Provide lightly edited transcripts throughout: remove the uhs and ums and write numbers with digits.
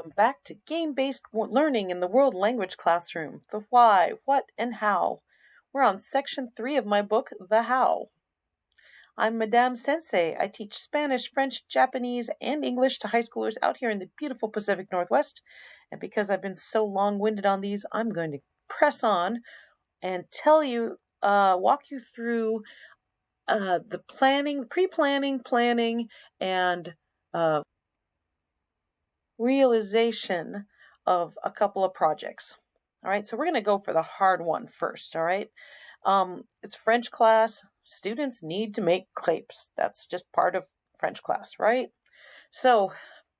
Welcome back to Game-Based Learning in the World Language Classroom. The why, what, and how. We're on section 3 of my book, The How. I'm Madame Sensei. I teach Spanish, French, Japanese, and English to high schoolers out here in the beautiful Pacific Northwest. And because I've been so long-winded on these, I'm going to press on and walk you through the pre-planning, planning, and realization of a couple of projects. All right, so we're going to go for the hard one first. All right, it's French class. Students need to make crepes. That's just part of French class, right? So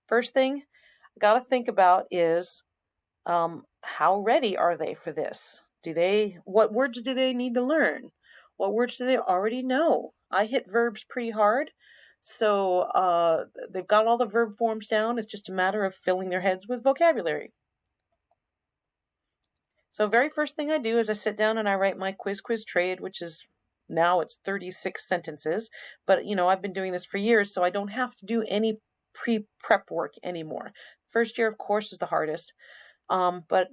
first thing I got to think about is how ready are they for this? What words do they need to learn? What words do they already know? I hit verbs pretty hard. So they've got all the verb forms down. It's just a matter of filling their heads with vocabulary. So very first thing I do is I sit down and I write my quiz trade, which is now it's 36 sentences. But, I've been doing this for years, so I don't have to do any pre-prep work anymore. First year, of course, is the hardest. But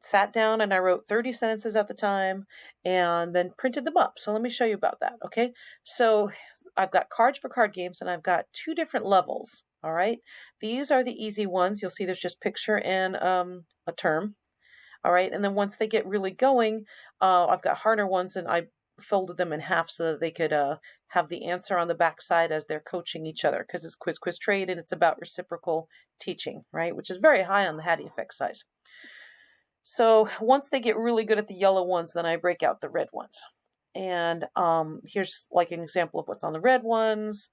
sat down and I wrote 30 sentences at the time and then printed them up. So let me show you about that, okay? So I've got cards for card games and I've got 2 different levels, all right? These are the easy ones. You'll see there's just picture and a term, all right? And then once they get really going, I've got harder ones and I folded them in half so that they could have the answer on the back side as they're coaching each other because it's quiz trade and it's about reciprocal teaching, right? Which is very high on the Hattie effect size. So once they get really good at the yellow ones, then I break out the red ones. And here's like an example of what's on the red ones.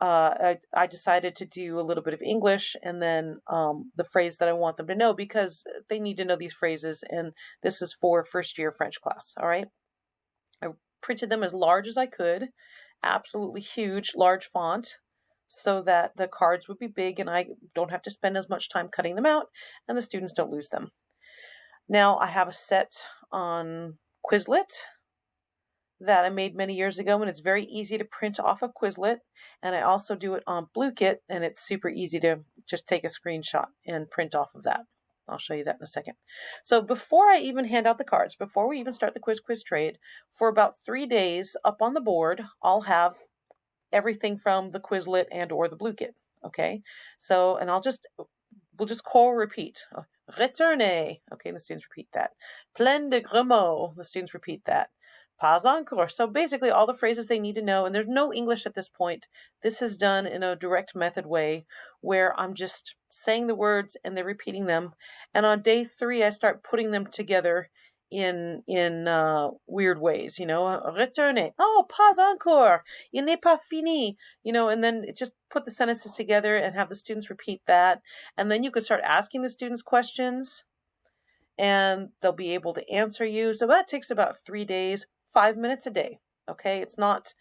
I decided to do a little bit of English and then the phrase that I want them to know because they need to know these phrases. And this is for first year French class. All right. I printed them as large as I could, absolutely huge, large font, so that the cards would be big and I don't have to spend as much time cutting them out and the students don't lose them. Now I have a set on Quizlet that I made many years ago, and it's very easy to print off of Quizlet. And I also do it on Bluekit, and it's super easy to just take a screenshot and print off of that. I'll show you that in a second. So before I even hand out the cards, before we even start the quiz trade, for about 3 days up on the board, I'll have everything from the Quizlet and or the Bluekit. Okay, so and we'll just call repeat. Retourner. Okay, the students repeat that. Plein de gros mots. The students repeat that. Pas encore. So basically all the phrases they need to know, and there's no English at this point. This is done in a direct method way where I'm just saying the words and they're repeating them. And on day 3, I start putting them together in weird ways, retourner. Oh, pas encore. Il n'est pas fini. And then just put the sentences together and have the students repeat that. And then you could start asking the students questions and they'll be able to answer you. So that takes about 3 days, 5 minutes a day. Okay. It's not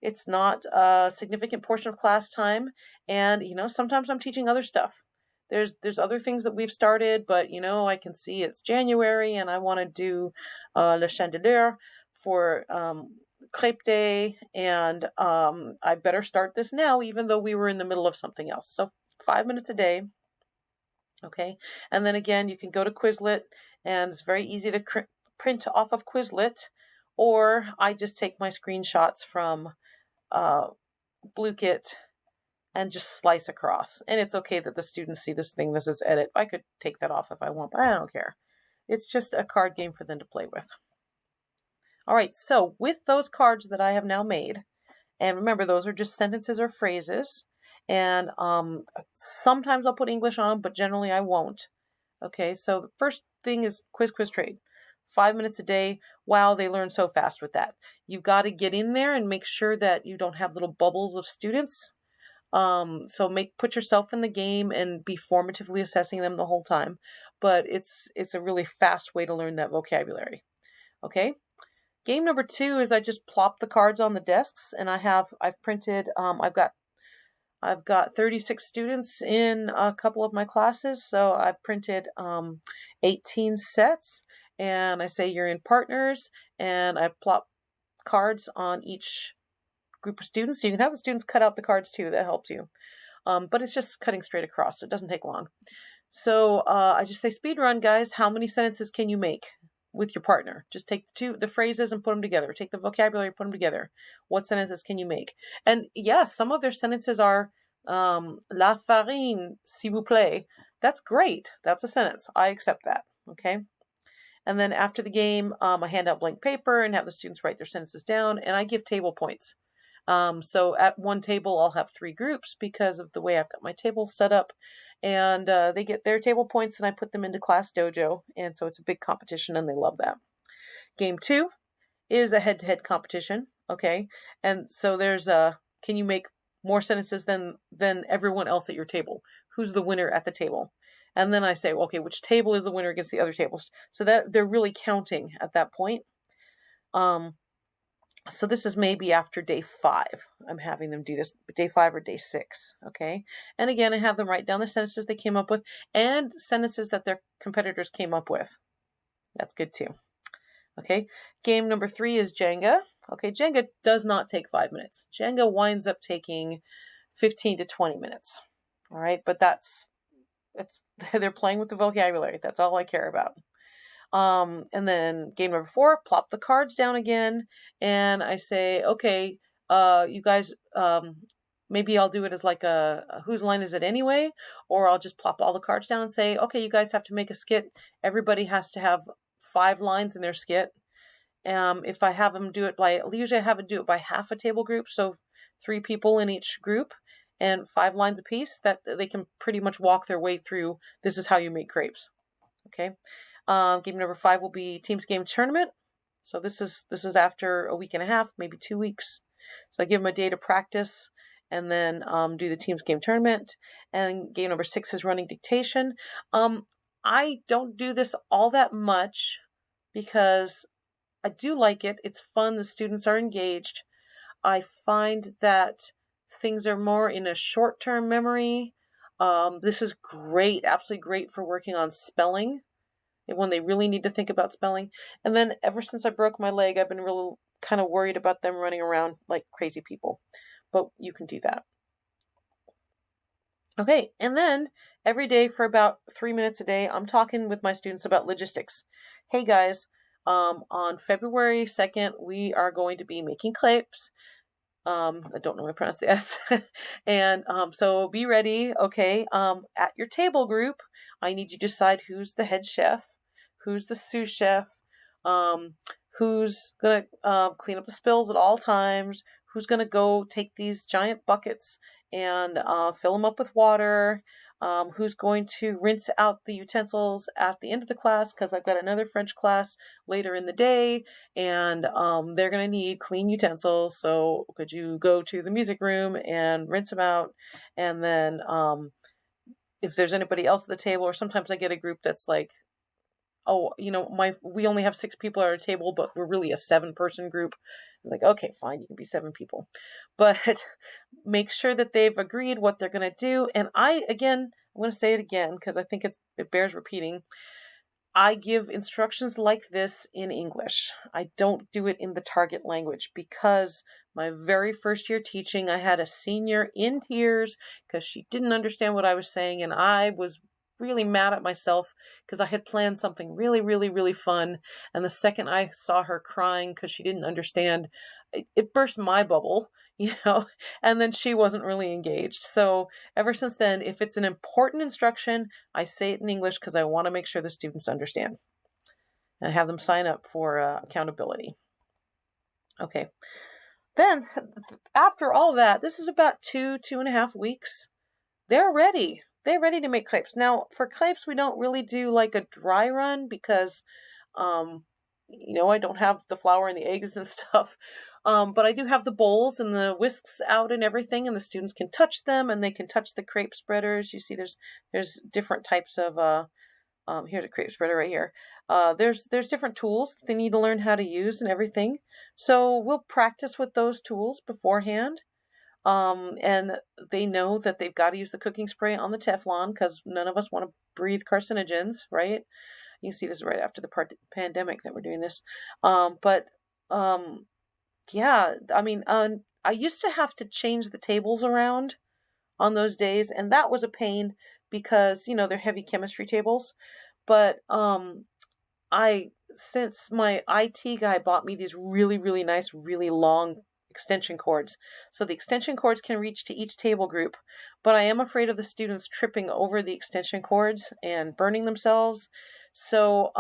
a significant portion of class time. And, sometimes I'm teaching other stuff. There's other things that we've started, but I can see it's January and I want to do Le Chandelier for Crepe Day, and I better start this now, even though we were in the middle of something else. So 5 minutes a day, okay. And then again, you can go to Quizlet, and it's very easy to print off of Quizlet, or I just take my screenshots from Bluekit and just slice across. And it's okay that the students see this thing. This is edit. I could take that off if I want, but I don't care. It's just a card game for them to play with. All right, so with those cards that I have now made, and remember, those are just sentences or phrases, and sometimes I'll put English on them, but generally I won't. Okay, so the first thing is quiz trade. 5 minutes a day. Wow, they learn so fast with that. You've got to get in there and make sure that you don't have little bubbles of students. So put yourself in the game and be formatively assessing them the whole time. But it's a really fast way to learn that vocabulary. Okay. Game number 2 is I just plop the cards on the desks, and I've printed. I've got 36 students in a couple of my classes, so I've printed 18 sets, and I say you're in partners, and I plop cards on each group of students. So you can have the students cut out the cards too. That helps you. but it's just cutting straight across, so it doesn't take long. So I just say, speed run, guys. How many sentences can you make with your partner? Just take the phrases and put them together. Take the vocabulary, put them together. What sentences can you make? And yes, some of their sentences are la farine, s'il vous plaît. That's great. That's a sentence. I accept that. Okay. And then after the game, I hand out blank paper and have the students write their sentences down, and I give table points. So at one table, I'll have 3 groups because of the way I've got my table set up. And they get their table points, and I put them into Class Dojo. And so it's a big competition, and they love that. Game 2 is a head-to-head competition. Okay. And so there's can you make more sentences than everyone else at your table? Who's the winner at the table? And then I say, okay, which table is the winner against the other tables? So that they're really counting at that point. So this is maybe after day 5. I'm having them do this, day 5 or day 6. Okay. And again, I have them write down the sentences they came up with and sentences that their competitors came up with. That's good too. Okay. Game number 3 is Jenga. Okay. Jenga does not take 5 minutes. Jenga winds up taking 15 to 20 minutes. All right. But they're playing with the vocabulary. That's all I care about. And then game number 4, plop the cards down again. And I say, okay, you guys, maybe I'll do it as like a whose line is it anyway? Or I'll just plop all the cards down and say, okay, you guys have to make a skit. Everybody has to have 5 lines in their skit. If I have them do it usually I have them do it by half a table group. So 3 people in each group and 5 lines apiece, that they can pretty much walk their way through. This is how you make crepes. Okay. Game number 5 will be Teams Game Tournament. So this is after a week and a half, maybe 2 weeks. So I give them a day to practice and then do the Teams Game Tournament. And game number 6 is running dictation. I don't do this all that much because I do like it. It's fun. The students are engaged. I find that things are more in a short-term memory. This is great, absolutely great for working on spelling when they really need to think about spelling. And then ever since I broke my leg, I've been really kind of worried about them running around like crazy people. But you can do that. Okay, and then every day for about 3 minutes a day, I'm talking with my students about logistics. Hey guys, on February 2nd, we are going to be making crepes. I don't know how to pronounce the S. And so be ready. Okay. At your table group, I need you to decide who's the head chef, who's the sous chef, who's going to clean up the spills at all times, who's going to go take these giant buckets and fill them up with water, who's going to rinse out the utensils at the end of the class because I've got another French class later in the day, and they're going to need clean utensils. So could you go to the music room and rinse them out? And then if there's anybody else at the table, or sometimes I get a group that's like, oh, we only have 6 people at our table, but we're really a 7-person group. I'm like, okay, fine, you can be 7 people. But make sure that they've agreed what they're going to do. And I'm going to say it again because I think it bears repeating. I give instructions like this in English. I don't do it in the target language because my very first year teaching, I had a senior in tears because she didn't understand what I was saying, and I was really mad at myself because I had planned something really, really, really fun. And the second I saw her crying because she didn't understand, it burst my bubble, and then she wasn't really engaged. So ever since then, if it's an important instruction, I say it in English because I want to make sure the students understand and have them sign up for accountability. Okay. Then after all that, this is about 2.5 weeks. They're ready. They're ready to make crepes. Now, for crepes, we don't really do like a dry run because, I don't have the flour and the eggs and stuff. But I do have the bowls and the whisks out and everything, and the students can touch them and they can touch the crepe spreaders. You see, there's different types of, here's a crepe spreader right here. There's different tools that they need to learn how to use and everything. So we'll practice with those tools beforehand. And they know that they've got to use the cooking spray on the Teflon because none of us want to breathe carcinogens, right? You can see this right after the pandemic that we're doing this. Yeah, I mean, I used to have to change the tables around on those days, and that was a pain because, they're heavy chemistry tables. But I since my IT guy bought me these really, really nice, really long extension cords. So the extension cords can reach to each table group, but I am afraid of the students tripping over the extension cords and burning themselves. So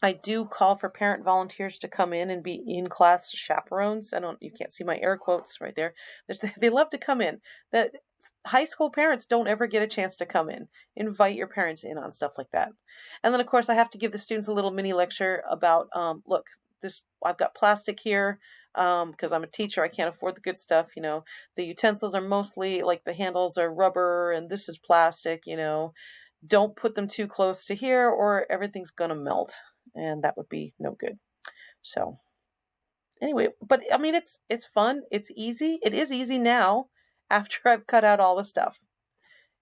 I do call for parent volunteers to come in and be in-class chaperones. You can't see my air quotes right there. They love to come in. That high school parents don't ever get a chance to come in. Invite your parents in on stuff like that. And then of course I have to give the students a little mini lecture about, look, I've got plastic here, because I'm a teacher. I can't afford the good stuff. The utensils are mostly like the handles are rubber and this is plastic. Don't put them too close to here or everything's gonna melt, and that would be no good. So anyway, but I mean, it's fun. It's easy. It is easy now after I've cut out all the stuff.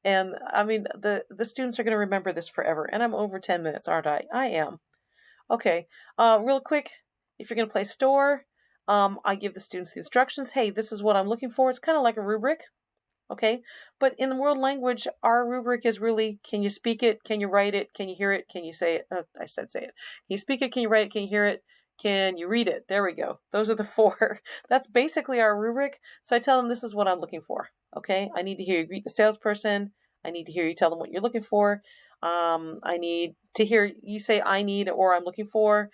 And I mean, the students are going to remember this forever. And I'm over 10 minutes, aren't I? I am. Okay. Real quick, if you're going to play store, I give the students the instructions. Hey, this is what I'm looking for. It's kind of like a rubric. Okay. But in the world language, our rubric is really, can you speak it? Can you write it? Can you hear it? Can you say it? I said say it. Can you speak it? Can you write it? Can you hear it? Can you read it? There we go. Those are the 4. That's basically our rubric. So I tell them this is what I'm looking for. Okay. I need to hear you greet the salesperson. I need to hear you tell them what you're looking for. I need to hear you say I need or I'm looking for.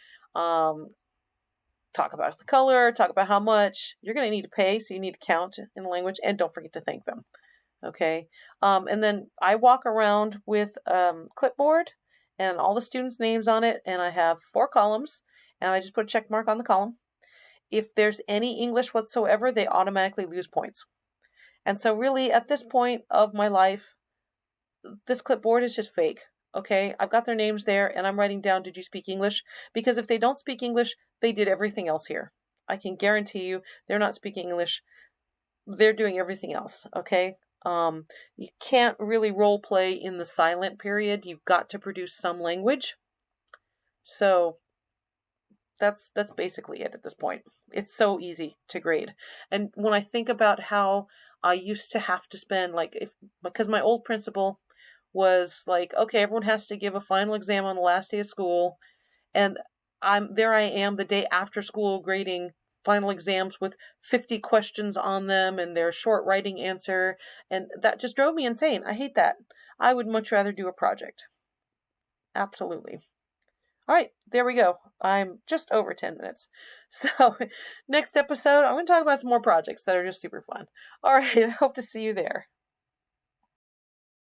Talk about the color, talk about how much. You're going to need to pay, so you need to count in the language, and don't forget to thank them. Okay. And then I walk around with clipboard and all the students' names on it, and I have 4 columns, and I just put a check mark on the column. If there's any English whatsoever, they automatically lose points. And so really, at this point of my life, this clipboard is just fake. Okay, I've got their names there and I'm writing down, did you speak English? Because if they don't speak English, they did everything else here. I can guarantee you they're not speaking English. They're doing everything else. Okay. You can't really role play in the silent period. You've got to produce some language. So that's basically it at this point. It's so easy to grade. And when I think about how I used to have to spend because my old principal was like, okay, everyone has to give a final exam on the last day of school. And I am the day after school grading final exams with 50 questions on them and their short writing answer. And that just drove me insane. I hate that. I would much rather do a project. Absolutely. All right, there we go. I'm just over 10 minutes. So next episode, I'm going to talk about some more projects that are just super fun. All right, I hope to see you there.